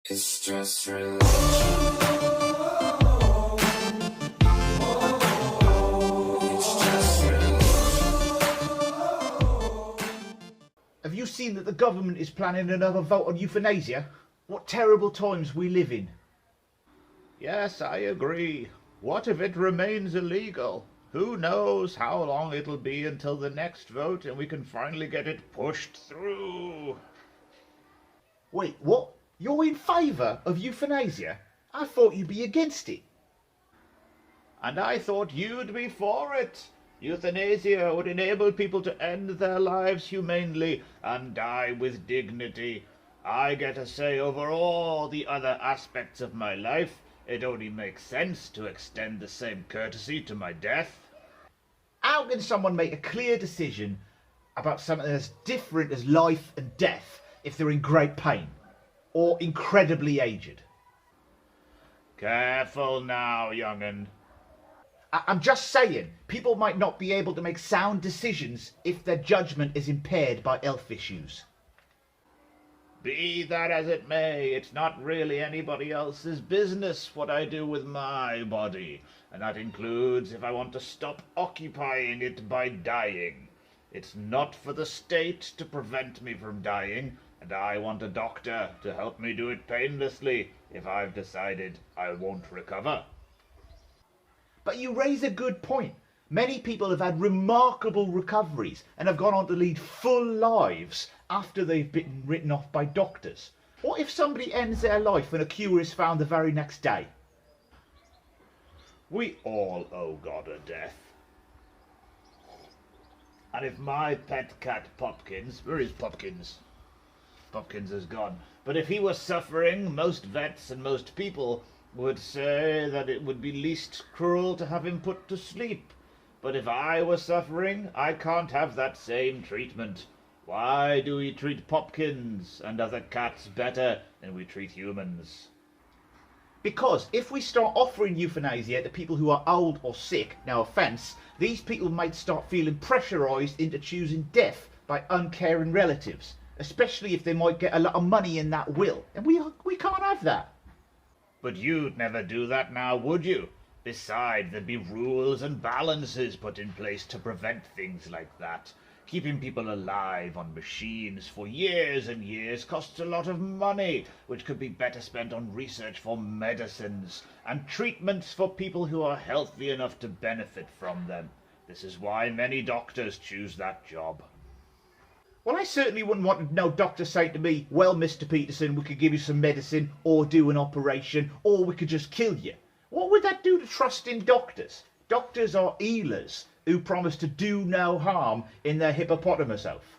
It's just religion. It's just religion. Have you seen that the government is planning another vote on euthanasia? What terrible times we live in. Yes, I agree. What if it remains illegal? Who knows how long it'll be until the next vote and we can finally get it pushed through. Wait, what? You're in favour of euthanasia? I thought you'd be against it. And I thought you'd be for it. Euthanasia would enable people to end their lives humanely and die with dignity. I get a say over all the other aspects of my life. It only makes sense to extend the same courtesy to my death. How can someone make a clear decision about something as different as life and death if they're in great pain or incredibly aged? Careful now, young'un. I'm just saying, people might not be able to make sound decisions if their judgment is impaired by health issues. Be that as it may, it's not really anybody else's business what I do with my body, and that includes if I want to stop occupying it by dying. It's not for the state to prevent me from dying, and I want a doctor to help me do it painlessly if I've decided I won't recover. But you raise a good point. Many people have had remarkable recoveries and have gone on to lead full lives after they've been written off by doctors. What if somebody ends their life and a cure is found the very next day? We all owe God a death. And if my pet cat Popkins, where is Popkins? Popkins is gone. But if he was suffering, most vets and most people would say that it would be least cruel to have him put to sleep. But if I was suffering, I can't have that same treatment. Why do we treat Popkins and other cats better than we treat humans? Because if we start offering euthanasia to people who are old or sick, no offence, these people might start feeling pressurised into choosing death by uncaring relatives, especially if they might get a lot of money in that will. And we can't have that. But you'd never do that now, would you? Besides, there'd be rules and balances put in place to prevent things like that. Keeping people alive on machines for years and years costs a lot of money, which could be better spent on research for medicines and treatments for people who are healthy enough to benefit from them. This is why many doctors choose that job. Well, I certainly wouldn't want no doctor saying to me, well, Mr. Peterson, we could give you some medicine or do an operation or we could just kill you. What would that do to trust in doctors? Doctors are healers who promise to do no harm in their hippopotamus oath.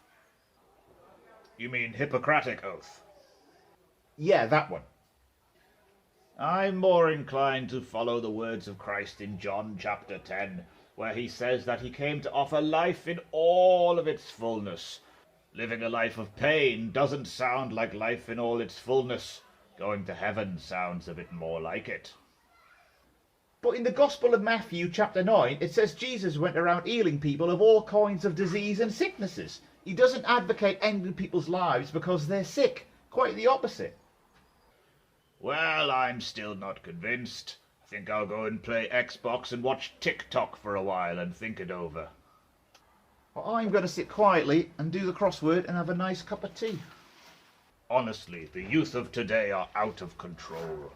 You mean Hippocratic Oath? Yeah, that one. I'm more inclined to follow the words of Christ in John chapter 10, where he says that he came to offer life in all of its fullness. Living a life of pain doesn't sound like life in all its fullness. Going to heaven sounds a bit more like it. But in the Gospel of Matthew chapter 9, it says Jesus went around healing people of all kinds of disease and sicknesses. He doesn't advocate ending people's lives because they're sick. Quite the opposite. Well, I'm still not convinced. I think I'll go and play Xbox and watch TikTok for a while and think it over. Well, I'm going to sit quietly and do the crossword and have a nice cup of tea. Honestly, the youth of today are out of control.